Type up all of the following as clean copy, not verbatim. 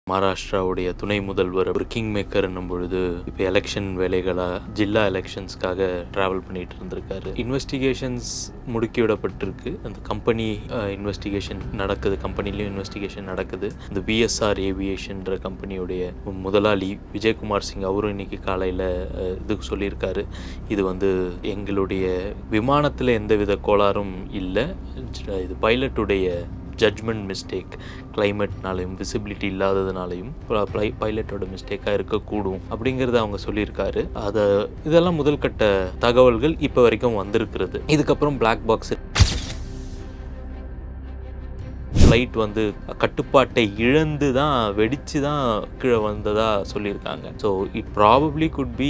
மகாராஷ்டிராவுடைய துணை முதல்வர் ஒரு கிங் மேக்கர் என்னும் பொழுது இப்போ எலெக்ஷன் வேலைகளாக ஜில்லா எலெக்ஷன்ஸ்க்காக ட்ராவல் பண்ணிட்டு இருந்திருக்காரு. இன்வெஸ்டிகேஷன்ஸ் முடுக்கிவிடப்பட்டிருக்கு. அந்த கம்பெனி இன்வெஸ்டிகேஷன் நடக்குது, கம்பெனிலையும் இன்வெஸ்டிகேஷன் நடக்குது. இந்த விஎஸ்ஆர் ஏவியேஷன்ற கம்பெனியுடைய முதலாளி விஜயகுமார் சிங் அவரும் இன்னைக்கு காலையில் இதுக்கு சொல்லியிருக்காரு. இது எங்களுடைய விமானத்தில் எந்தவித கோளாறும் இல்லை, இது பைலட்டுடைய ஜட்ஜ்மெண்ட் மிஸ்டேக், கிளைமேட்னாலையும் விசிபிலிட்டி இல்லாததுனாலையும் பைலட்டோட மிஸ்டேக்காக இருக்கக்கூடும் அப்படிங்கிறத அவங்க சொல்லியிருக்காரு. இதெல்லாம் முதல் கட்ட தகவல்கள் இப்போ வரைக்கும் வந்திருக்கிறது. இதுக்கப்புறம் பிளாக் பாக்ஸ் ஃப்ளைட் கட்டுப்பாட்டை இழந்து தான் வெடித்து தான் கீழே வந்ததாக சொல்லியிருக்காங்க. So it probably could be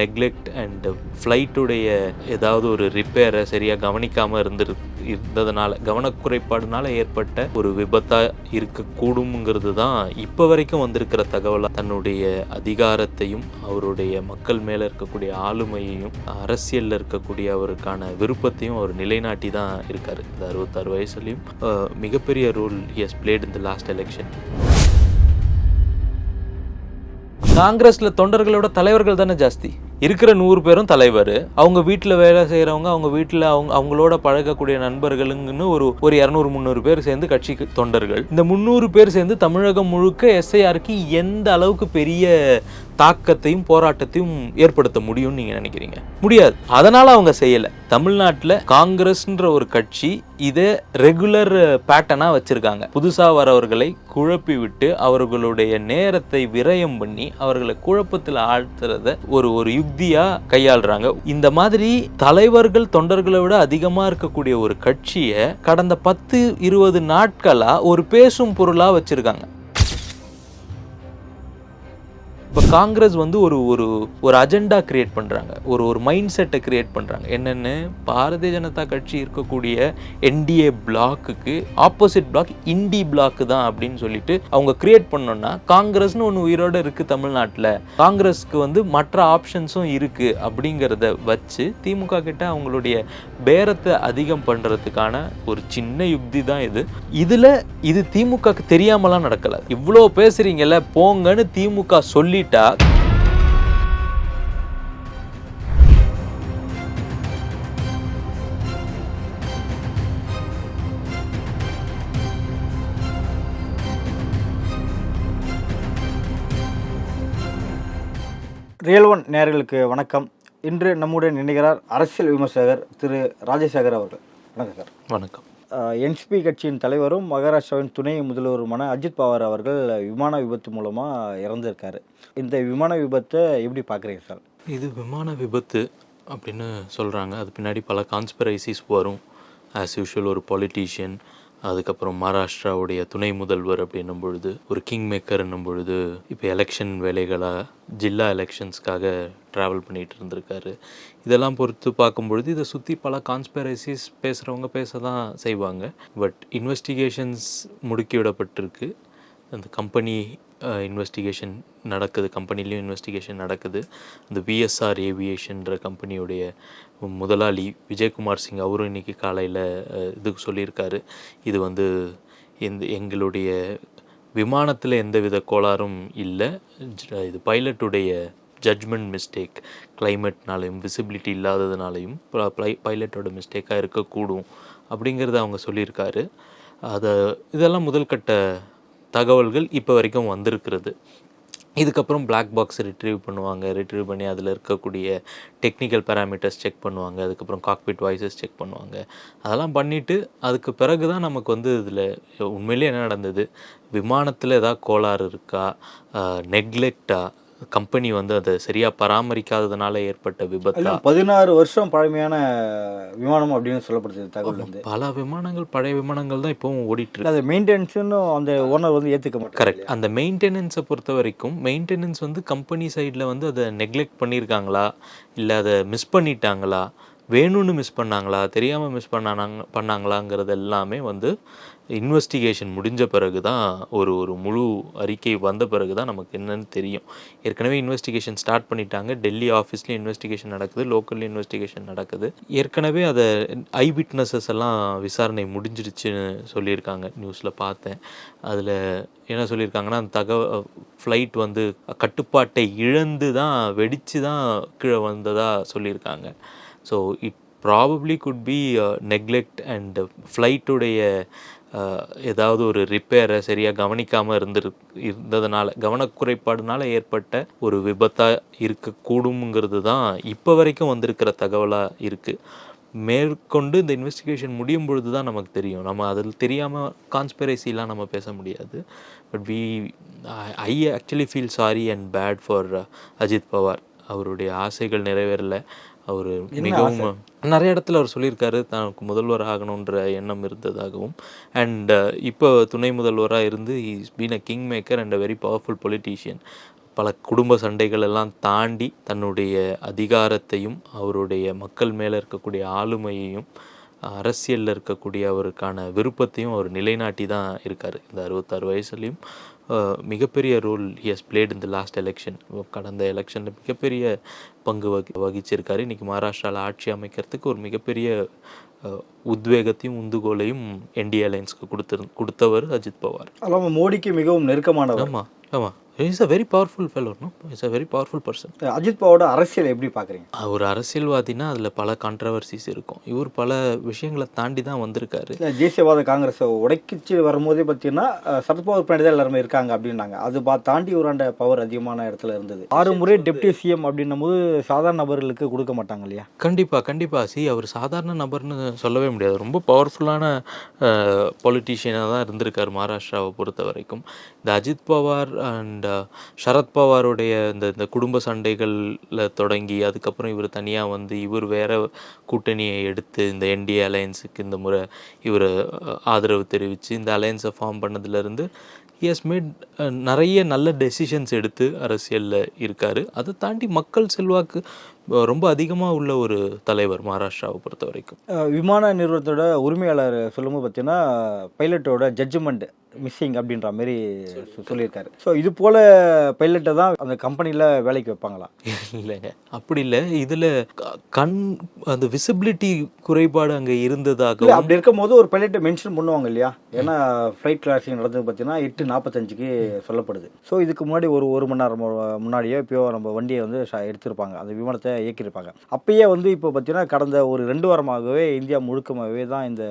neglect and ஃப்ளைட்டுடைய ஏதாவது ஒரு ரிப்பேரை சரியாக கவனிக்காமல் இருந்ததுனால, கவனக்குறைபாடுனால ஏற்பட்ட ஒரு விபத்தாக இருக்கக்கூடும்ங்கிறது தான் இப்போ வரைக்கும் வந்திருக்கிற தகவலாக. தன்னுடைய அதிகாரத்தையும் அவருடைய மக்கள் மேலே இருக்கக்கூடிய ஆளுமையையும் அரசியலில் இருக்கக்கூடிய அவருக்கான விருப்பத்தையும் அவர் நிலைநாட்டி தான் இருக்கார். இந்த 66 வயசுலையும் மிகப்பெரிய role he has played in the last election. காங்கிரஸ்ல தொண்டர்களோட தலைவர்கள் தானே ஜாஸ்தி. இருக்கிற 100 பேரும் தலைவர். அவங்க வீட்டில் வேலை செய்கிறவங்க, அவங்க வீட்டில் அவங்களோட பழகக்கூடிய நண்பர்களுங்கன்னு ஒரு 200-300 பேர் சேர்ந்து கட்சி தொண்டர்கள். இந்த 300 பேர் சேர்ந்து தமிழகம் முழுக்க எஸ்ஐஆருக்கு எந்த அளவுக்கு பெரிய தாக்கத்தையும் போராட்டத்தையும் ஏற்படுத்த முடியும்னு நீங்க நினைக்கிறீங்க? முடியாது. அதனால அவங்க செய்யல. தமிழ்நாட்டில் காங்கிரஸ்ன்ற ஒரு கட்சி இதை ரெகுலர் பேட்டர்னா வச்சிருக்காங்க. புதுசா வரவர்களை குழப்பி விட்டு அவர்களுடைய நேரத்தை விரயம் பண்ணி அவர்களை குழப்பத்தில் ஆழ்த்துறத ஒரு யுக்தியா கையாளுறாங்க. இந்த மாதிரி தலைவர்கள் தொண்டர்களை விட அதிகமா இருக்கக்கூடிய ஒரு கட்சியை கடந்த 10-20 நாட்களா ஒரு பேசும் பொருளா வச்சிருக்காங்க. இப்போ காங்கிரஸ் ஒரு அஜெண்டா கிரியேட் பண்ணுறாங்க, ஒரு மைண்ட் செட்டை கிரியேட் பண்ணுறாங்க. என்னென்னு, பாரதிய ஜனதா கட்சி இருக்கக்கூடிய என்டிஏ பிளாக்குக்கு ஆப்போசிட் பிளாக் இண்டி பிளாக்கு தான் அப்படின்னு சொல்லிட்டு அவங்க கிரியேட் பண்ணோன்னா, காங்கிரஸ்னு ஒன்று உயிரோடு இருக்குது தமிழ்நாட்டில், காங்கிரஸ்க்கு மற்ற ஆப்ஷன்ஸும் இருக்குது அப்படிங்கிறத வச்சு திமுக கிட்ட அவங்களுடைய பேரத்தை அதிகம் பண்ணுறதுக்கான ஒரு சின்ன யுக்தி தான் இது திமுகக்கு தெரியாமலாம் நடக்கலை. இவ்வளோ பேசுகிறீங்கல்ல, போங்கன்னு திமுக சொல்லி ரியல் ஒன் நேயர்களுக்கு வணக்கம். இன்று நம்முடன் இணைகிறார் அரசியல் விமர்சகர் திரு ராஜசேகர் அவர்கள். வணக்கம் சார். வணக்கம். என்சிபி கட்சியின் தலைவரும் மகாராஷ்டிராவின் துணை முதல்வருமான அஜித் பவார் அவர்கள் விமான விபத்து மூலமாக இறந்திருக்காரு. இந்த விமான விபத்தை எப்படி பார்க்குறீங்க சார்? இது விமான விபத்து அப்படின்னு சொல்கிறாங்க. அது பின்னாடி பல கான்ஸ்பிரசிஸ் வரும். ஆஸ் யூஷுவல் ஒரு பொலிட்டீஷியன், அதுக்கப்புறம் மகாராஷ்டிராவுடைய துணை முதல்வர் அப்படின்னும் பொழுது, ஒரு கிங் மேக்கர் என்னும் பொழுது இப்போ எலெக்ஷன் வேலைகளாக ஜில்லா எலெக்ஷன்ஸ்க்காக ட்ராவல் பண்ணிகிட்டு இருந்திருக்காரு. இதெல்லாம் பொறுத்து பார்க்கும்பொழுது இதை சுற்றி பல கான்ஸ்பிரசிஸ் பேசுகிறவங்க பேச தான் செய்வாங்க. பட் இன்வெஸ்டிகேஷன்ஸ் முடுக்கிவிடப்பட்டிருக்கு. அந்த கம்பெனி இன்வெஸ்டிகேஷன் நடக்குது, கம்பெனிலையும் இன்வெஸ்டிகேஷன் நடக்குது. அந்த விஎஸ்ஆர் ஏவியேஷன்ற கம்பெனியுடைய முதலாளி விஜயகுமார் சிங் அவரும் இன்னைக்கு காலையில் இதுக்கு சொல்லியிருக்காரு. இது எங்களுடைய விமானத்தில் எந்தவித கோளாறும் இல்லை, இது பைலட்டுடைய ஜட்ஜ்மெண்ட் மிஸ்டேக், கிளைமேட்னாலையும் விசிபிலிட்டி இல்லாததுனாலையும் பைலட்டோட மிஸ்டேக்காக இருக்கக்கூடும் அப்படிங்கிறத அவங்க சொல்லியிருக்காரு. இதெல்லாம் முதல் கட்ட தகவல்கள் இப்போ வரைக்கும் வந்திருக்கிறது. இதுக்கப்புறம் பிளாக் பாக்ஸ் ரிட்ரீவ் பண்ணி அதில் இருக்கக்கூடிய டெக்னிக்கல் பேராமீட்டர்ஸ் செக் பண்ணுவாங்க. அதுக்கப்புறம் காக்பிட் வாய்ஸஸ் செக் பண்ணுவாங்க. அதெல்லாம் பண்ணிவிட்டு அதுக்கு பிறகு தான் நமக்கு இதில் உண்மையிலே என்ன நடந்தது, விமானத்தில் ஏதாவது கோளாறு இருக்கா, நெக்லெக்டா, கம்பெனி அதை சரியாக பராமரிக்காததுனால ஏற்பட்ட விபத்தா. 16 வருஷம் பழமையான விமானம் அப்படின்னு சொல்லப்படுது தகவல். பல விமானங்கள், பழைய விமானங்கள் தான் இப்போவும் ஓடிட்டு இருக்கு. அது மெயின்டெனன்ஸ்னு அந்த ஓனர் ஏற்றுக்க மாட்டாங்க. கரெக்ட். அந்த மெயின்டெனன்ஸை பொறுத்த வரைக்கும் கம்பெனி சைடில் அதை நெக்லெக்ட் பண்ணியிருக்காங்களா, இல்லை அதை மிஸ் பண்ணிட்டாங்களா, வேணும்னு மிஸ் பண்ணாங்களா, தெரியாமல் மிஸ் பண்ணாங்களாங்கிறது எல்லாமே வந்து இன்வெஸ்டிகேஷன் முடிஞ்ச பிறகு தான் ஒரு ஒரு முழு அறிக்கை வந்த பிறகு தான் நமக்கு என்னன்னு தெரியும். ஏற்கனவே இன்வெஸ்டிகேஷன் ஸ்டார்ட் பண்ணிட்டாங்க. டெல்லி ஆஃபீஸ்லேயும் இன்வெஸ்டிகேஷன் நடக்குது, லோக்கல்லையும் இன்வெஸ்டிகேஷன் நடக்குது. ஏற்கனவே அதை ஐ விட்னஸஸ் எல்லாம் விசாரணை முடிஞ்சிடுச்சுன்னு சொல்லியிருக்காங்க, நியூஸில் பார்த்தேன். அதில் என்ன சொல்லியிருக்காங்கன்னா, அந்த ஃப்ளைட் வந்து கட்டுப்பாட்டை இழந்து தான் வெடித்து தான் கீழே வந்ததாக சொல்லியிருக்காங்க. So it probably could be neglect and ஃப்ளைட்டுடைய ஏதாவது ஒரு ரிப்பேரை சரியாக கவனிக்காமல் இருந்ததுனால, கவனக்குறைபாடுனால ஏற்பட்ட ஒரு விபத்தாக இருக்கக்கூடுங்கிறது தான் இப்போ வரைக்கும் வந்திருக்கிற தகவலாக இருக்குது. மேற்கொண்டு இந்த இன்வெஸ்டிகேஷன் முடியும் பொழுது தான் நமக்கு தெரியும். நம்ம அதில் தெரியாமல் கான்ஸ்பிரசிலாம் நம்ம பேச முடியாது. But I actually feel sorry and bad for Ajit Pawar. அவருடைய ஆசைகள் நிறைவேறல. அவர் மிகவும் நிறைய இடத்துல அவர் சொல்லியிருக்காரு தனக்கு முதல்வர் ஆகணுன்ற எண்ணம் இருந்ததாகவும், அண்ட் இப்போ துணை முதல்வராக இருந்து is been a king maker and a very powerful politician. பல குடும்ப சண்டைகள் எல்லாம் தாண்டி தன்னுடைய அதிகாரத்தையும் அவருடைய மக்கள் மேலே இருக்கக்கூடிய ஆளுமையையும் அரசியலில் இருக்கக்கூடிய அவருக்கான விருப்பத்தையும் அவர் நிலைநாட்டி தான் இருக்கார். இந்த 66 வயசுலேயும் மிகப்பெரிய role he has played in the last election. கடந்த எலெக்ஷனில் மிகப்பெரிய பங்கு வகிச்சிருக்காரு. இன்றைக்கி மகாராஷ்டிராவில் ஆட்சி அமைக்கிறதுக்கு ஒரு மிகப்பெரிய உத்வேகத்தையும் உந்துகோலையும் என்டிஏ அலையன்ஸ்க்கு கொடுத்தவர் அஜித் பவார். அல்லாமல் மோடிக்கு மிகவும் நெருக்கமானவர். ஆமாம் ஆமாம், is a very powerful fellow. No, is a very powerful person. Ajit பவாரோட அரசியல் எப்படி பார்க்குறீங்க? ஒரு அரசியல்வாதினா அதில் பல கான்ட்ரவர்சிஸ் இருக்கும். இவர் பல விஷயங்களை தாண்டி தான் வந்திருக்காரு. தேசியவாத காங்கிரஸை உடைக்கிச்சு வரும்போதே பார்த்தீங்கன்னா சரத்பவார் பின்னாடி தான் எல்லாருமே இருக்காங்க அப்படின்னாங்க. அது தாண்டி ஒரு பவர் அதிகமான இடத்துல இருந்தது. 6 முறை டெப்டி சிஎம் அப்படின்னும் போது சாதாரண நபர்களுக்கு கொடுக்க மாட்டாங்க இல்லையா? கண்டிப்பாக. அவர் சாதாரண நபர்னு சொல்லவே முடியாது. ரொம்ப பவர்ஃபுல்லான பொலிட்டீஷியனாக தான் இருந்திருக்கார் மகாராஷ்டிராவை பொறுத்த வரைக்கும். இந்த அஜித் பவார் அண்ட் சரத்பவாருடைய இந்த குடும்ப சண்டைகளில் தொடங்கி அதுக்கப்புறம் இவர் தனியாக வந்து இவர் வேற கூட்டணியை எடுத்து இந்த என்டிஏ அலையன்ஸுக்கு இந்த முறை இவர் ஆதரவு தெரிவித்து இந்த அலையன்ஸை ஃபார்ம் பண்ணதுலேருந்து ஹி ஹஸ் மேட் நிறைய நல்ல டெசிஷன்ஸ் எடுத்து அரசியலில் இருக்கார். அதை தாண்டி மக்கள் செல்வாக்கு ரொம்ப அதிகமாக உள்ள ஒரு தலைவர் மகாராஷ்டிராவை பொறுத்த வரைக்கும். விமான நிறுவனத்தோட உரிமையாளர் சொல்லும்போது பார்த்தீங்கன்னா பைலட்டோட ஜட்ஜ்மெண்ட் மிஸ்ஸிங் அப்படின்ற மாதிரி சொல்லியிருக்காரு. ஸோ இது போல் பைலட்டை தான் அந்த கம்பெனியில் வேலைக்கு வைப்பாங்களா? இல்லைங்க, அப்படி இல்லை. இதில் அந்த விசிபிலிட்டி குறைபாடு அங்கே இருந்ததாக அப்படி இருக்கும் போது ஒரு பைலட்டை மென்ஷன் பண்ணுவாங்க இல்லையா? ஏன்னா ஃப்ளைட் கிராஷிங் நடந்தது பார்த்தீங்கன்னா 8:45 சொல்லப்படுது. ஸோ இதுக்கு முன்னாடி ஒரு மணி நேரம் முன்னாடியே இப்போ நம்ம வண்டியை வந்து எடுத்திருப்பாங்க, அந்த விமானத்தை இயக்கியிருப்பாங்க. அப்பயே வந்து இப்போ பார்த்தீங்கன்னா கடந்த ஒரு 2 வாரமாகவே இந்தியா முழுக்கமாகவே தான் இந்த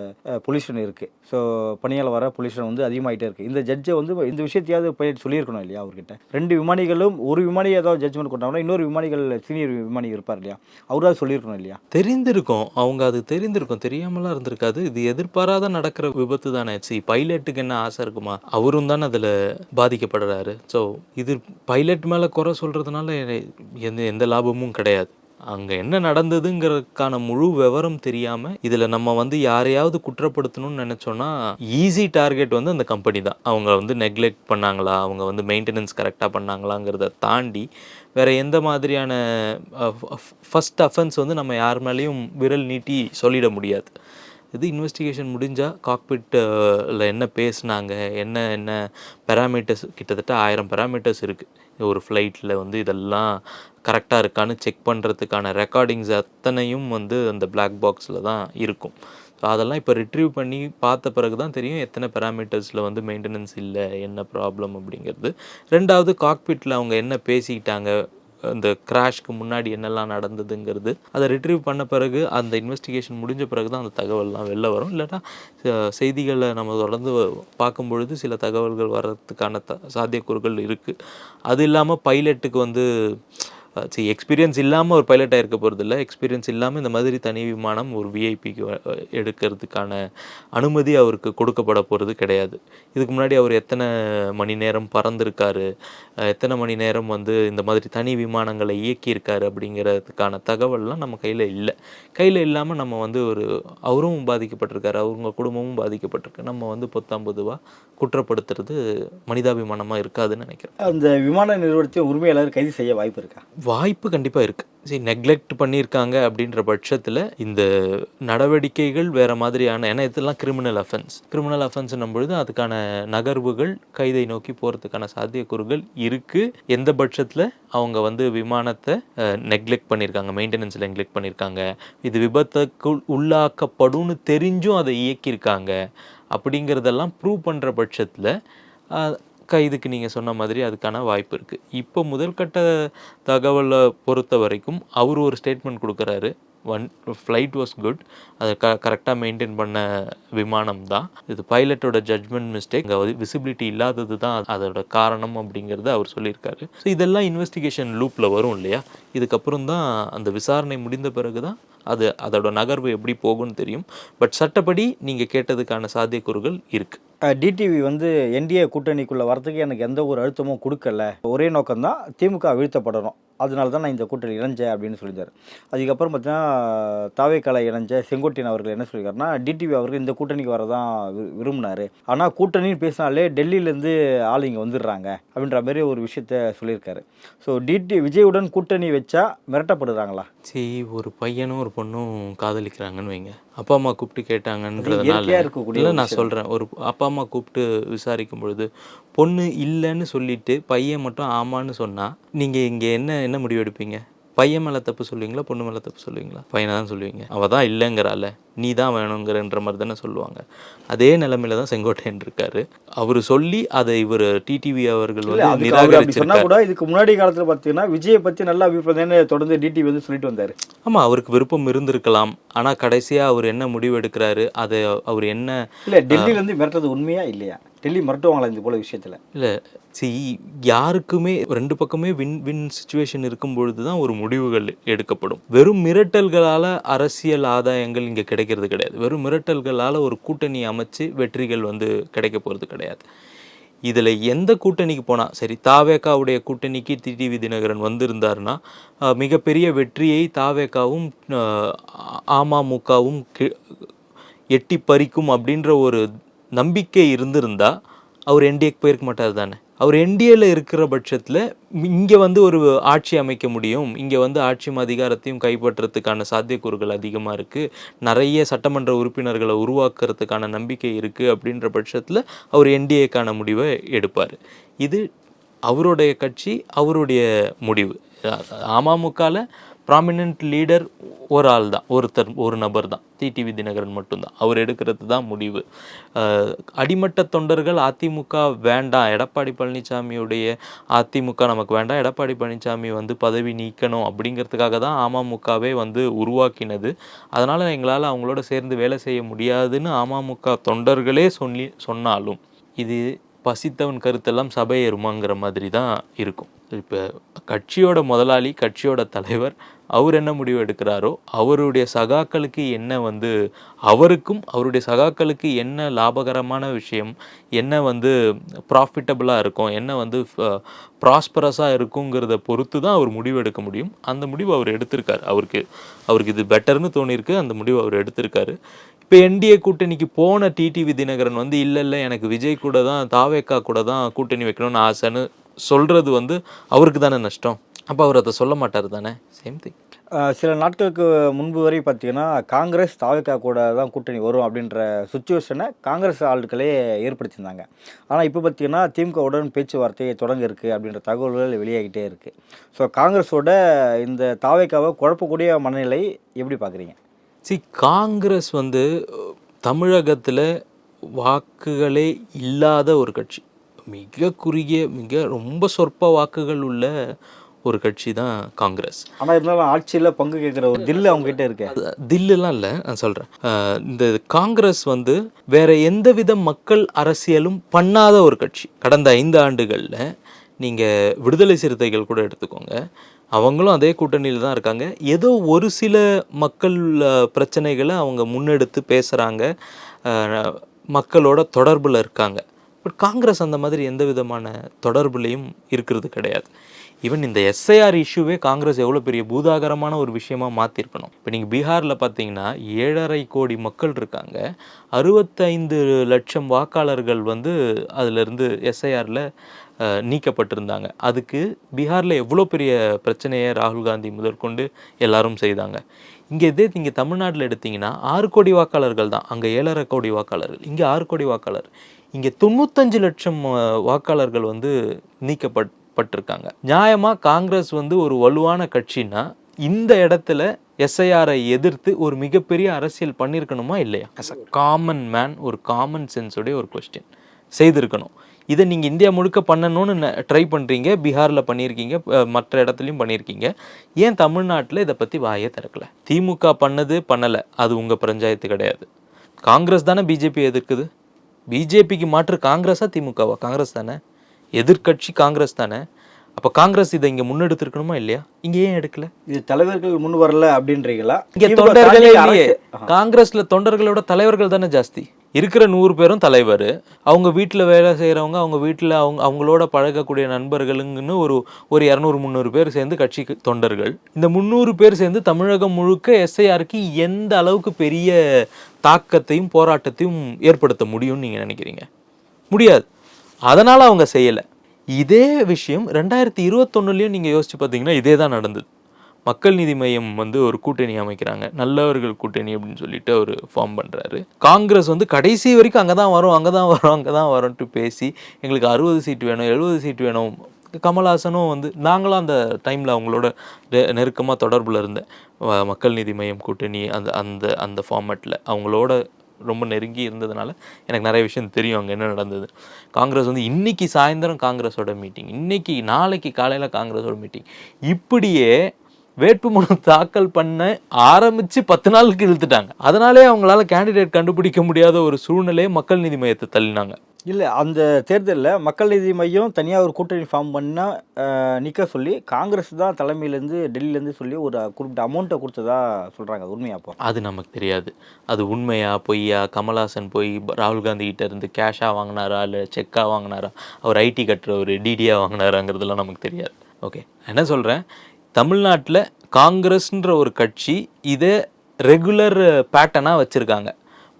பொல்யூஷன் இருக்குது. ஸோ பணியால் வர பொல்யூஷன் வந்து அதிகமாகிட்டே இருக்குது. இந்த ஜட்ஜை வந்து இந்த விஷயத்தையாவது பைலட் சொல்லியிருக்கணும் இல்லையா அவர்கிட்ட? 2 விமானிகளும் ஒரு விமானி ஏதாவது ஜட்ஜ்மெண்ட் கொண்டாங்கன்னா இன்னொரு விமானிகள் சீனியர் விமானி இருப்பார் இல்லையா, அவராவது சொல்லியிருக்கணும் இல்லையா? தெரிந்திருக்கும், அவங்க அது தெரிந்திருக்கும், தெரியாமலாம் இருந்திருக்காது. இது எதிர்பாராத நடக்கிற விபத்து தானே. பைலட்டுக்கு என்ன ஆசை இருக்குமா? அவரும் தானே அதில் பாதிக்கப்படுறாரு. ஸோ இது பைலட் மேலே குறை சொல்கிறதுனால எந்த லாபமும் கிடையாது. அங்கே என்ன நடந்ததுங்கிறதுக்கான முழு விவரம் தெரியாமல் இதில் நம்ம வந்து யாரையாவது குற்றப்படுத்தணும்னு நினச்சோன்னா ஈஸி டார்கெட் வந்து அந்த கம்பெனி தான். அவங்க வந்து நெக்லெக்ட் பண்ணாங்களா, அவங்க வந்து மெயின்டெனன்ஸ் கரெக்டாக பண்ணாங்களாங்கிறத தாண்டி வேறு எந்த மாதிரியான ஃபஸ்ட் அஃபென்ஸ் வந்து நம்ம யார் மேலேயும் விரல் நீட்டி சொல்லிட முடியாது. இது இன்வெஸ்டிகேஷன் முடிஞ்சால் காக்பிட்டில் என்ன பேசுனாங்க, என்ன பேராமீட்டர்ஸ், கிட்டத்தட்ட 1000 பேராமீட்டர்ஸ் இருக்குது ஒரு ஃப்ளைட்டில் வந்து இதெல்லாம் கரெக்டாக இருக்கான்னு செக் பண்ணுறதுக்கான ரெக்கார்டிங்ஸ் அத்தனையும் வந்து அந்த பிளாக் பாக்ஸில் தான் இருக்கும். ஸோ அதெல்லாம் இப்போ ரிட்ரீவ் பண்ணி பார்த்த பிறகு தான் தெரியும் எத்தனை பேராமீட்டர்ஸில் வந்து மெயின்டெனன்ஸ் இல்லை, என்ன ப்ராப்ளம் அப்படிங்கிறது. 2வது காக்பிட்டில் அவங்க என்ன பேசிக்கிட்டாங்க, அந்த கிராஷ்க்கு முன்னாடி என்னெல்லாம் நடந்ததுங்கிறது அதை ரிட்ரீவ் பண்ண பிறகு அந்த இன்வெஸ்டிகேஷன் முடிஞ்ச பிறகு தான் அந்த தகவல்லாம் வெளில வரும். இல்லைனா செய்திகளை நம்ம தொடர்ந்து பார்க்கும் பொழுது சில தகவல்கள் வர்றதுக்கான சாத்தியக்கூறுகள் இருக்குது. அது இல்லாமல் பைலட்டுக்கு வந்து எக்ஸ்பீரியன்ஸ் இல்லாமல் ஒரு பைலட்டாக இருக்க போகிறது இல்லை. எக்ஸ்பீரியன்ஸ் இல்லாமல் இந்த மாதிரி தனி விமானம் ஒரு விஐபிக்கு எடுக்கிறதுக்கான அனுமதி அவருக்கு கொடுக்கப்பட போகிறது கிடையாது. இதுக்கு முன்னாடி அவர் எத்தனை மணி நேரம் பறந்துருக்காரு, எத்தனை மணி நேரம் வந்து இந்த மாதிரி தனி விமானங்களை இயக்கியிருக்காரு அப்படிங்கிறதுக்கான தகவல்லாம் நம்ம கையில் இல்லாமல் நம்ம வந்து அவரும் பாதிக்கப்பட்டிருக்காரு, அவங்க குடும்பமும் பாதிக்கப்பட்டிருக்கு. நம்ம வந்து பொத்தாம்பதுவாக குற்றப்படுத்துறது மனிதாபிமானமாக இருக்காதுன்னு நினைக்கிறேன். அந்த விமான நிறுவனத்தின் உரிமையாளர் கைது செய்ய வாய்ப்பு இருக்கா? வாய்ப்பு கண்டிப்பாக இருக்குது. சரி, நெக்லெக்ட் பண்ணியிருக்காங்க அப்படின்ற பட்சத்தில் இந்த நடவடிக்கைகள் வேறு மாதிரியான, ஏன்னா இதெல்லாம் கிரிமினல் அஃபென்ஸ்னும் பொழுது அதுக்கான நகர்வுகள் கைதை நோக்கி போகிறதுக்கான சாத்தியக்கூறுகள் இருக்குது. எந்த பட்சத்தில் அவங்க வந்து விமானத்தை நெக்லெக்ட் பண்ணியிருக்காங்க, மெயின்டெனன்ஸில் நெக்லெக்ட் பண்ணியிருக்காங்க, இது விபத்துக்குள் உள்ளாக்கப்படும்னு தெரிஞ்சும் அதை இயக்கியிருக்காங்க அப்படிங்கிறதெல்லாம் ப்ரூவ் பண்ணுற பட்சத்தில் கைதுக்கு நீங்கள் சொன்ன மாதிரி அதுக்கான வாய்ப்பு இருக்குது. இப்போ முதல்கட்ட தகவலை பொறுத்த வரைக்கும் அவர் ஒரு ஸ்டேட்மெண்ட் கொடுக்குறாரு, ஃப்ளைட் வாஸ் குட், அதை கரெக்டாக மெயின்டைன் பண்ண விமானம் தான், இது பைலட்டோட ஜட்ஜ்மெண்ட் மிஸ்டேக், விசிபிலிட்டி இல்லாதது தான் அதோட காரணம் அப்படிங்கிறத அவர் சொல்லியிருக்காரு. ஸோ இதெல்லாம் இன்வெஸ்டிகேஷன் லூப்பில் வரும் இல்லையா, இதுக்கப்புறம் தான் அந்த விசாரணை முடிந்த பிறகு தான் அதோட நகர்வு எப்படி போகும்னு தெரியும். பட் சட்டப்படி நீங்கள் கேட்டதுக்கான சாத்தியக்கூறுகள் இருக்குது. டிடிவி வந்து என்டிஏ கூட்டணிக்குள்ளே வரதுக்கு எனக்கு எந்த ஒரு அழுத்தமும் கொடுக்கல, ஒரே நோக்கம்தான் திமுக வீழ்த்தப்படணும், அதனால தான் நான் இந்த கூட்டணி இணைஞ்சேன் அப்படின்னு சொல்லியிருந்தார். அதுக்கப்புறம் பார்த்தீங்கன்னா தாவேக்கால இணைஞ்ச செங்கோட்டையன் அவர்கள் என்ன சொல்லியிருக்காருன்னா, டிடிவி அவர்கள் இந்த கூட்டணிக்கு வரதான் விரும்பினார், ஆனால் கூட்டணின்னு பேசினாலே டெல்லியிலேருந்து ஆள் இங்கே வந்துடுறாங்க அப்படின்ற மாதிரி ஒரு விஷயத்த சொல்லியிருக்காரு. ஸோ விஜயுடன் கூட்டணி வச்சா மிரட்டப்படுறாங்களா? சரி, ஒரு பையனும் ஒரு பொண்ணும் காதலிக்கிறாங்கன்னு வைங்க, அப்பா அம்மா கூப்பிட்டு கேட்டாங்கன்றதுனால இல்லை, நான் சொல்கிறேன், ஒரு அப்பா அம்மா கூப்பிட்டு விசாரிக்கும் பொழுது பொண்ணு இல்லைன்னு சொல்லிட்டு பையன் மட்டும் ஆமான்னு சொன்னால் நீங்கள் இங்கே என்ன முடிவு எடுப்பீங்க? பையன் மேலே தப்பு சொல்லுவீங்களா, பொண்ணு மேலே தப்பு சொல்லுவீங்களா? பையனை தான் சொல்லுவீங்க. அவள் தான் இல்லைங்கிறால, நீ தான் வேணுங்கிறன்ற மாதிரி தானே சொல்லுவாங்க. அதே நிலைமையில தான் செங்கோட்டையன் இருக்காரு. அவர் சொல்லி அதை இவர் டிடிவி அவர்கள் வந்து நிராகரிச்சிருக்காரு. கூட இதுக்கு முன்னாடி காலத்தில் பார்த்தீங்கன்னா விஜயை பற்றி நல்ல அபிப்பிராயம் தொடர்ந்து டிடிவி வந்து சொல்லிட்டு வந்தார். ஆமாம், அவருக்கு விருப்பம் இருந்திருக்கலாம், ஆனால் கடைசியாக அவர் என்ன முடிவு எடுக்கிறாரு, அதை அவர் என்ன இல்லை, டெல்லியிலேருந்து மிரட்டது உண்மையா இல்லையா? டெல்லி மிரட்டுவாங்களா இந்த போல விஷயத்தில்? இல்லை, யாருக்குமே ரெண்டு பக்கமே வின் சிச்சுவேஷன் இருக்கும் பொழுது தான் ஒரு முடிவுகள் எடுக்கப்படும். வெறும் மிரட்டல்களால் அரசியல் ஆதாயங்கள் இங்கே கிடைக்கிறது கிடையாது. வெறும் மிரட்டல்களால் ஒரு கூட்டணி அமைச்சு வெற்றிகள் வந்து கிடைக்க போகிறது கிடையாது. இதில் எந்த கூட்டணிக்கு போனால் சரி, தாவேக்காவுடைய கூட்டணிக்கு டிடிவி தினகரன் வந்திருந்தாருன்னா மிகப்பெரிய வெற்றியை தாவேக்காவும் அமமுகவும் எட்டி பறிக்கும் அப்படின்ற ஒரு நம்பிக்கை இருந்திருந்தா அவர் என்டிஏக்கு போயிருக்க மாட்டார் தானே. அவர் என்டிஏல இருக்கிற பட்சத்தில் இங்கே வந்து ஒரு ஆட்சி அமைக்க முடியும், இங்கே வந்து ஆட்சியும் அதிகாரத்தையும் கைப்பற்றுறதுக்கான சாத்தியக்கூறுகள் அதிகமாக இருக்குது, நிறைய சட்டமன்ற உறுப்பினர்களை உருவாக்குறதுக்கான நம்பிக்கை இருக்குது அப்படின்ற பட்சத்தில் அவர் என்டிஏக்கான முடிவை எடுப்பார். இது அவருடைய கட்சி, அவருடைய முடிவு. அமமுகவில் ப்ராமினன்ட் லீடர் ஒரு ஆள் தான், ஒரு நபர் தான், டிடிவி தினகரன் மட்டும்தான், அவர் எடுக்கிறது தான் முடிவு. அடிமட்ட தொண்டர்கள் அதிமுக வேண்டாம், எடப்பாடி பழனிசாமியுடைய அதிமுக நமக்கு வேண்டாம், எடப்பாடி பழனிசாமி வந்து பதவி நீக்கணும் அப்படிங்கிறதுக்காக தான் அமமுகவே வந்து உருவாக்கினது, அதனால் எங்களால் அவங்களோட சேர்ந்து வேலை செய்ய முடியாதுன்னு அமமுக தொண்டர்களே சொன்னாலும் இது பசித்தவன் கருத்தெல்லாம் சபையேறுமாங்கிற மாதிரி தான் இருக்கும். இப்போ கட்சியோட முதலாளி, கட்சியோட தலைவர், அவர் என்ன முடிவு எடுக்கிறாரோ, அவருடைய சகாக்களுக்கு என்ன வந்து அவருக்கும் அவருடைய சகாக்களுக்கு என்ன லாபகரமான விஷயம், என்ன வந்து ப்ராஃபிட்டபுளாக இருக்கும், என்ன வந்து ப்ராஸ்பரஸாக இருக்குங்கிறத பொறுத்து தான் அவர் முடிவு எடுக்க முடியும். அந்த முடிவு அவர் எடுத்திருக்காரு. அவருக்கு இது பெட்டர்னு தோணியிருக்கு, அந்த முடிவு அவர் எடுத்திருக்காரு. இப்போ என்டிஏ கூட்டணிக்கு போன டிடிவி தினகரன் வந்து இல்லை எனக்கு விஜய் கூட தான், தாவேக்கா கூட தான் கூட்டணி வைக்கணும்னு ஆசைன்னு சொல்கிறது வந்து அவருக்கு தானே நஷ்டம். அப்போ அவர் அதை சொல்ல மாட்டார் தானே. Same thing. சில நாட்களுக்கு முன்பு வரை பார்த்தீங்கன்னா காங்கிரஸ் தாவேக்கா கூட தான் கூட்டணி வரும் அப்படின்ற சுச்சுவேஷனை காங்கிரஸ் ஆட்களே ஏற்படுத்தியிருந்தாங்க. ஆனால் இப்போ பார்த்தீங்கன்னா திமுகவுடன் பேச்சுவார்த்தை தொடங்க இருக்குது அப்படின்ற தகவல்கள் வெளியாகிட்டே இருக்குது. ஸோ காங்கிரஸோட இந்த தாவேக்காவை குழப்பக்கூடிய மனநிலை எப்படி பார்க்குறீங்க? காங்கிரஸ் வந்து தமிழகத்தில் வாக்குகளே இல்லாத ஒரு கட்சி, மிக குறுகிய ரொம்ப சொற்ப வாக்குகள் உள்ள ஒரு கட்சி தான் காங்கிரஸ். ஆனால் இருந்தாலும் ஆட்சியில் பங்கு கேட்குற ஒரு தில்லு அவங்ககிட்ட இருக்கு. தில்லுலாம் இல்லை, நான் சொல்கிறேன், இந்த காங்கிரஸ் வந்து வேற எந்தவித மக்கள் அரசியலும் பண்ணாத ஒரு கட்சி. கடந்த 5 ஆண்டுகளில் நீங்கள் விடுதலை சிறுத்தைகள் கூட எடுத்துக்கோங்க, அவங்களும் அதே கூட்டணியில் தான் இருக்காங்க. ஏதோ ஒரு சில மக்கள் பிரச்சனைகளை அவங்க முன்னெடுத்து பேசுகிறாங்க, மக்களோட தொடர்பில் இருக்காங்க. பட் காங்கிரஸ் அந்த மாதிரி எந்த விதமான தொடர்புலையும் இருக்கிறது கிடையாது. ஈவன் இந்த எஸ்ஐஆர் இஷ்யூவே காங்கிரஸ் எவ்வளோ பெரிய பூதாகரமான ஒரு விஷயமா மாற்றிருக்கணும். இப்போ நீங்கள் பீகாரில் பார்த்தீங்கன்னா 7.5 கோடி மக்கள் இருக்காங்க, 65 லட்சம் வாக்காளர்கள் வந்து அதிலிருந்து எஸ்ஐஆரில் நீக்கப்பட்டிருந்தாங்க. அதுக்கு பீகாரில் எவ்வளோ பெரிய பிரச்சனையை ராகுல் காந்தி முதற்கொண்டு எல்லாரும் செய்தாங்க. இங்கே தமிழ்நாட்டில் எடுத்திங்கன்னா 6 கோடி வாக்காளர்கள் தான், அங்கே 7.5 கோடி வாக்காளர்கள், இங்கே 6 கோடி வாக்காளர். இங்கே 95 லட்சம் வாக்காளர்கள் வந்து நீக்கப்பட்டிருக்காங்க. நியாயமாக காங்கிரஸ் வந்து ஒரு வலுவான கட்சின்னா இந்த இடத்துல எஸ்ஐஆரை எதிர்த்து ஒரு மிகப்பெரிய அரசியல் பண்ணியிருக்கணுமா இல்லையா? அஸ் அ காமன் மேன், ஒரு காமன் சென்ஸோடைய ஒரு கொஸ்டின் செய்திருக்கணும். இதை நீங்கள் இந்தியா முழுக்க பண்ணணும்னு ட்ரை பண்ணுறீங்க, பீகாரில் பண்ணியிருக்கீங்க, மற்ற இடத்துலையும் பண்ணியிருக்கீங்க. ஏன் தமிழ்நாட்டில் இதை பற்றி வாயே திறக்கல? திமுக பண்ணலை, அது உங்கள் பஞ்சாயத்து கிடையாது. காங்கிரஸ் தானே பிஜேபி எதிர்க்குது. பிஜேபிக்கு மாற்று காங்கிரஸா திமுகவா? காங்கிரஸ் தானே, எதிர்கட்சி காங்கிரஸ் தானே. அப்போ காங்கிரஸ் இதை இங்கே முன்னெடுத்திருக்கணுமா இல்லையா? இங்கே ஏன் எடுக்கல? இது தலைவர்கள் முன் வரல அப்படின்றீங்களா? இங்கே தொண்டர்களே இல்லையே. காங்கிரஸ்ல தொண்டர்களோட தலைவர்கள் தானே ஜாஸ்தி. இருக்கிற 100 பேரும் தலைவர், அவங்க வீட்டில் வேலை செய்கிறவங்க, அவங்க வீட்டில் அவங்களோட பழகக்கூடிய நண்பர்களுங்கன்னு ஒரு 200-300 பேர் சேர்ந்து கட்சி தொண்டர்கள். இந்த 300 பேர் சேர்ந்து தமிழகம் முழுக்க எஸ்ஐஆருக்கு எந்த அளவுக்கு பெரிய தாக்கத்தையும் போராட்டத்தையும் ஏற்படுத்த முடியும்னு நீங்கள் நினைக்கிறீங்க? முடியாது. அதனால் அவங்க செய்யலை. இதே விஷயம் 2021 நீங்கள் யோசிச்சு பார்த்தீங்கன்னா இதே தான் நடந்தது. மக்கள் நீதி மையம் வந்து ஒரு கூட்டணி அமைக்கிறாங்க, நல்லவர்கள் கூட்டணி அப்படின்னு சொல்லிட்டு ஒரு ஃபார்ம் பண்ணுறாரு. காங்கிரஸ் வந்து கடைசி வரைக்கும் அங்கே தான் வரோன்ட்டு பேசி எங்களுக்கு 60 சீட் வேணும், 70 சீட் வேணும். கமல்ஹாசனும் வந்து, நாங்களும் அந்த டைமில் அவங்களோட நெருக்கமாக தொடர்பில் இருந்தேன். மக்கள் நீதி மையம் கூட்டணி அந்த ஃபார்மேட்டில் அவங்களோட ரொம்ப நெருங்கி இருந்ததுனால எனக்கு நிறைய விஷயம் தெரியும் அங்கே என்ன நடந்தது. காங்கிரஸ் வந்து இன்னைக்கு சாயந்தரம் காங்கிரஸோட மீட்டிங், நாளைக்கு காலையில் காங்கிரஸோட மீட்டிங், இப்படியே வேட்புமனு தாக்கல் பண்ண ஆரம்பித்து 10 நாளுக்கு இழுத்துட்டாங்க. அதனாலே அவங்களால கேண்டிடேட் கண்டுபிடிக்க முடியாத ஒரு சூழ்நிலையை மக்கள் நீதி மையத்தை தள்ளினாங்க. இல்லை, அந்த தேர்தலில் மக்கள் நீதி மையம் தனியாக ஒரு கூட்டணி ஃபார்ம் பண்ணால் நிற்க சொல்லி காங்கிரஸ் தான் தலைமையிலேருந்து டெல்லியிலேருந்து சொல்லி ஒரு குறிப்பிட்ட அமௌண்ட்டை கொடுத்ததா சொல்கிறாங்க. அது உண்மையா? அப்போ அது நமக்கு தெரியாது. அது உண்மையா பொய்யா? கமல்ஹாசன் போய் ராகுல் காந்தி கிட்ட இருந்து கேஷாக வாங்கினாரா இல்லை செக்காக வாங்கினாரா, அவர் ஐடி கட்டுற ஒரு டிடியாக வாங்கினாராங்கிறதுலாம் நமக்கு தெரியாது. ஓகே, என்ன சொல்கிறேன், தமிழ்நாட்டில் காங்கிரஸ்ன்ற ஒரு கட்சி இதை ரெகுலர் பேட்டர்னாக வச்சுருக்காங்க.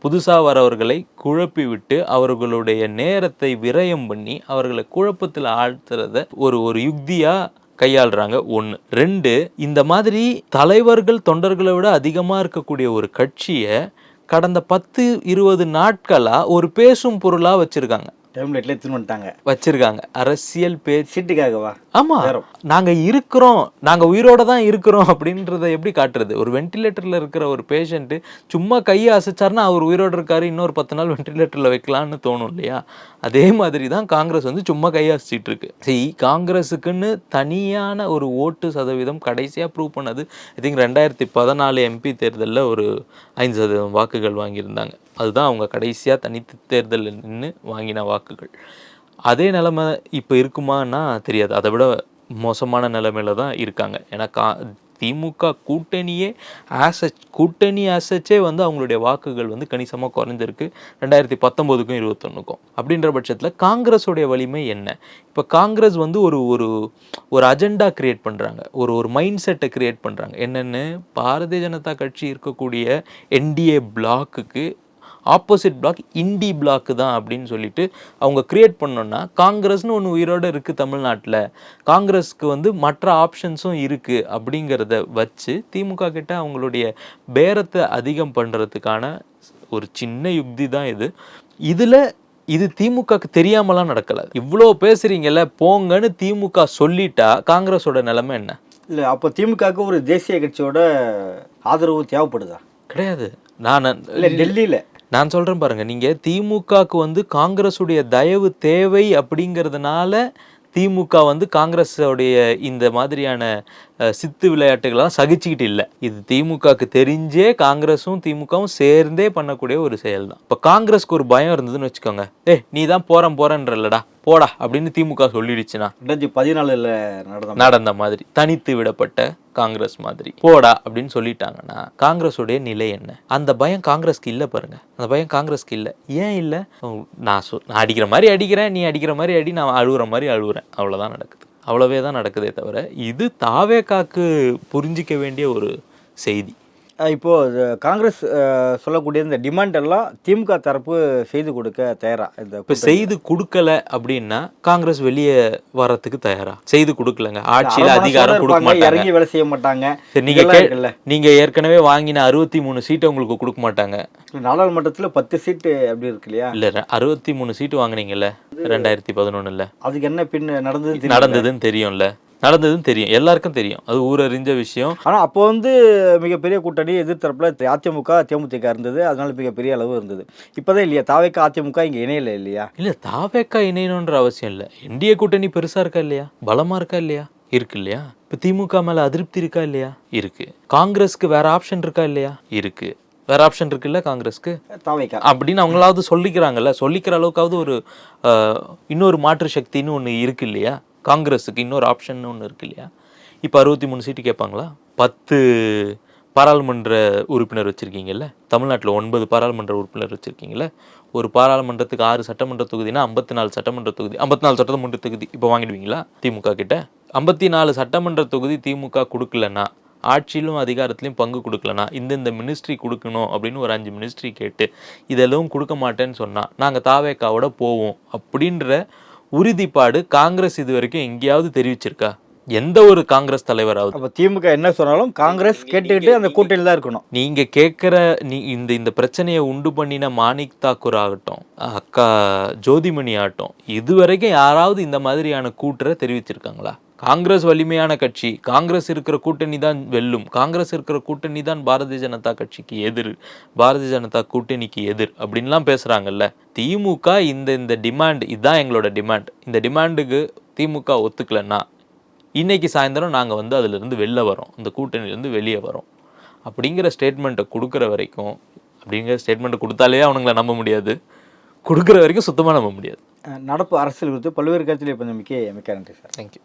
புதுசாக வரவர்களை குழப்பி விட்டு அவர்களுடைய நேரத்தை விரயம் பண்ணி அவர்களை குழப்பத்தில் ஆழ்த்துறத ஒரு யுக்தியாக கையாளுறாங்க. 1. 2, இந்த மாதிரி தலைவர்கள் தொண்டர்களை விட அதிகமாக இருக்கக்கூடிய ஒரு கட்சியை கடந்த 10-20 நாட்களாக ஒரு பேசும் பொருளாக வச்சுருக்காங்க. வச்சிருக்காங்க அரசியல் பேச்சுக்காகவா? ஆமா, நாங்க இருக்கிறோம், நாங்க உயிரோட தான் இருக்கிறோம் அப்படின்றத எப்படி காட்டுறது? ஒரு வென்டிலேட்டர்ல இருக்கிற ஒரு பேஷண்ட் சும்மா கையை அசைச்சாருன்னா அவர் உயிரோட இருக்காரு, இன்னொரு 10 நாள் வென்டிலேட்டர்ல வைக்கலாம்னு தோணும் இல்லையா? அதே மாதிரி தான் காங்கிரஸ் வந்து சும்மா கையை அசைச்சிட்டு இருக்கு. சரி, காங்கிரஸுக்குன்னு தனியான ஒரு ஓட்டு சதவீதம் கடைசியா ப்ரூவ் பண்ணது ஐ திங்க் 2014 MP தேர்தலில் ஒரு 5% வாக்குகள் வாங்கியிருந்தாங்க. அதுதான் அவங்க கடைசியாக தனித்து தேர்தலில் நின்று வாங்கின வாக்குகள். அதே நிலைமை இப்போ இருக்குமான்னா தெரியாது. அதை விட மோசமான நிலைமையில தான் இருக்காங்க. ஏன்னா திமுக கூட்டணியே ஆசச்சே வந்து அவங்களுடைய வாக்குகள் வந்து கணிசமாக குறைஞ்சிருக்கு 2019க்கும் 2021க்கும். அப்படின்ற பட்சத்தில் காங்கிரஸோடைய வலிமை என்ன? இப்போ காங்கிரஸ் வந்து ஒரு அஜெண்டா கிரியேட் பண்ணுறாங்க, ஒரு மைண்ட் செட்டை கிரியேட் பண்ணுறாங்க. என்னென்னு, பாரதிய ஜனதா கட்சி இருக்கக்கூடிய NDA பிளாக்குக்கு ஆப்போசிட் பிளாக் இண்டி பிளாக்கு தான் அப்படின்னு சொல்லிட்டு அவங்க கிரியேட் பண்ணோன்னா, காங்கிரஸ்னு ஒன்று உயிரோடு இருக்குது தமிழ்நாட்டில், காங்கிரஸ்க்கு வந்து மற்ற ஆப்ஷன்ஸும் இருக்குது அப்படிங்கிறத வச்சு திமுக கிட்ட அவங்களுடைய பேரத்தை அதிகம் பண்ணுறதுக்கான ஒரு சின்ன யுக்தி தான் இது திமுகக்கு தெரியாமலாம் நடக்கல. இவ்வளோ பேசுறீங்கல்ல, போங்கன்னு திமுக சொல்லிட்டா காங்கிரஸோட நிலைமை என்ன? இல்லை, அப்போ திமுகவுக்கு ஒரு தேசிய கட்சியோட ஆதரவு தேவைப்படுதா? கிடையாது. டெல்லியில் நான் சொல்கிறேன் பாருங்கள், நீங்கள் திமுகவுக்கு வந்து காங்கிரஸுடைய தயவு தேவை அப்படிங்கிறதுனால திமுக வந்து காங்கிரஸோடைய இந்த மாதிரியான சித்து விளையாட்டுகள்லாம் சகிச்சுக்கிட்டு இல்லை. இது திமுகவுக்கு தெரிஞ்சே காங்கிரஸும் திமுகவும் சேர்ந்தே பண்ணக்கூடிய ஒரு செயல் தான். இப்போ காங்கிரஸ்க்கு ஒரு பயம் இருந்ததுன்னு வச்சுக்கோங்க, நீ தான் போகிறன்றல்லடா, போடா அப்படின்னு திமுக சொல்லிடுச்சுன்னா 2014 நடந்த மாதிரி தனித்து விடப்பட்ட காங்கிரஸ் மாதிரி போடா அப்படின்னு சொல்லிட்டாங்கன்னா காங்கிரஸுடைய நிலை என்ன? அந்த பயம் காங்கிரஸ்க்கு இல்லை பாருங்க. அந்த பயம் காங்கிரஸ்க்கு இல்லை. ஏன் இல்லை? நான் அடிக்கிற மாதிரி அடிக்கிறேன், நீ அடிக்கிற மாதிரி அடி, நான் அழுகுற மாதிரி அழுகுறேன், அவ்வளோதான் நடக்குது. அவ்வளவே தான் நடக்குதே தவிர இது தாவேக்காக்கு புரிஞ்சிக்க வேண்டிய ஒரு செய்தி. இப்போ காங்கிரஸ் சொல்லக்கூடிய இந்த டிமாண்ட் எல்லாம் திமுக தரப்பு செய்து கொடுக்க தயாரா? இப்ப செய்து கொடுக்கல அப்படின்னா காங்கிரஸ் வெளியே வரத்துக்கு தயாரா? செய்து கொடுக்கலங்க, ஆட்சியில அதிகாரம் கொடுக்க மாட்டாங்க, இறங்கி வேலை செய்ய மாட்டாங்க. நீங்க ஏற்கனவே வாங்கின 63 சீட்டை உங்களுக்கு கொடுக்க மாட்டாங்க. நாடாளுமன்றத்துல 10 சீட்டு அப்படி இருக்கு இல்லையா? இல்ல 63 சீட்டு வாங்கினீங்கல்ல 2011. அதுக்கு என்ன பின் நடந்ததுன்னு தெரியும்ல? நடந்ததுன்னு தெரியும், எல்லாருக்கும் தெரியும், அது ஊரறிஞ்ச விஷயம். ஆனா அப்போ மிகப்பெரிய கூட்டணி எதிர்த்தரப்புல அதிமுக தேமுதிக இருந்தது, அதனால மிகப்பெரிய அளவு இருந்தது. இப்பதான் இல்லையா தாவேக்கா அதிமுக இங்க இணையில இல்லையா? இல்ல தாவேக்கா இணையணுன்ற அவசியம் இல்லை. என்டிஏ கூட்டணி பெருசா இருக்கா இல்லையா? பலமா இருக்கா இல்லையா? இருக்கு இல்லையா? இப்ப திமுக மேல அதிருப்தி இருக்கா இல்லையா? இருக்கு. காங்கிரஸ்க்கு வேற ஆப்ஷன் இருக்கா இல்லையா? இருக்கு. வேற ஆப்ஷன் இருக்குல்ல காங்கிரஸ்க்கு, தாவேக்கா அப்படின்னு அவங்களாவது சொல்லிக்கிறாங்கல்ல. சொல்லிக்கிற அளவுக்காவது ஒரு இன்னொரு மாற்று சக்தின்னு ஒண்ணு இருக்கு இல்லையா? காங்கிரஸுக்கு இன்னொரு ஆப்ஷன் ஒன்று இருக்கு இல்லையா? இப்போ 63 சீட்டு கேட்பாங்களா? 10 பாராளுமன்ற உறுப்பினர் வச்சுருக்கீங்கல்ல, தமிழ்நாட்டில் 9 பாராளுமன்ற உறுப்பினர் வச்சுருக்கீங்கல்ல, ஒரு பாராளுமன்றத்துக்கு 6 சட்டமன்ற தொகுதினா 54 சட்டமன்ற தொகுதி, 54 சட்டமன்ற தொகுதி இப்போ வாங்கிடுவீங்களா திமுக கிட்ட? 54 சட்டமன்ற தொகுதி திமுக கொடுக்கலன்னா, ஆட்சியிலும் அதிகாரத்திலையும் பங்கு கொடுக்கலனா, இந்த மினிஸ்ட்ரி கொடுக்கணும் அப்படின்னு ஒரு 5 மினிஸ்ட்ரி கேட்டு இதெல்லாம் கொடுக்க மாட்டேன்னு சொன்னால் நாங்கள் தாவேக்காவோட போவோம் அப்படின்ற உறுதிப்பாடு காங்கிரஸ் இது வரைக்கும் எங்கேயாவது தெரிவிச்சிருக்கா? எந்த ஒரு காங்கிரஸ் தலைவராவது? அப்ப திமுக என்ன சொன்னாலும் காங்கிரஸ் கேட்டுக்கிட்டு அந்த கூட்டணியில் தான் இருக்கணும். நீங்க கேட்கிற இந்த பிரச்சனையை உண்டு பண்ணின மாணிக் தாக்கூர் ஆகட்டும், அக்கா ஜோதிமணி ஆகட்டும், இதுவரைக்கும் யாராவது இந்த மாதிரியான கூட்டரை தெரிவிச்சிருக்காங்களா? காங்கிரஸ் வலிமையான கட்சி, காங்கிரஸ் இருக்கிற கூட்டணி தான் வெல்லும், காங்கிரஸ் இருக்கிற கூட்டணி தான் பாரதிய ஜனதா கட்சிக்கு எதிர், பாரதிய ஜனதா கூட்டணிக்கு எதிர் அப்படின்லாம் பேசுறாங்கல்ல. திமுக இந்த டிமாண்ட், இதுதான் எங்களோட டிமாண்ட், இந்த டிமாண்டுக்கு திமுக ஒத்துக்கலன்னா இன்னைக்கு சாயந்தரம் நாங்கள் அதிலிருந்து வெளில வரோம், இந்த கூட்டணியிலேருந்து வெளியே வரோம் அப்படிங்கிற ஸ்டேட்மெண்ட்டை கொடுக்குற வரைக்கும், அப்படிங்கிற ஸ்டேட்மெண்ட்டை கொடுத்தாலே அவனுங்களை நம்ப முடியாது, கொடுக்குற வரைக்கும் சுத்தமாக நம்ப முடியாது. நடப்பு அரசியல் குறித்து பல்வேறு கருத்தில் இப்போ மிக்க நன்றி சார். தேங்க்யூ.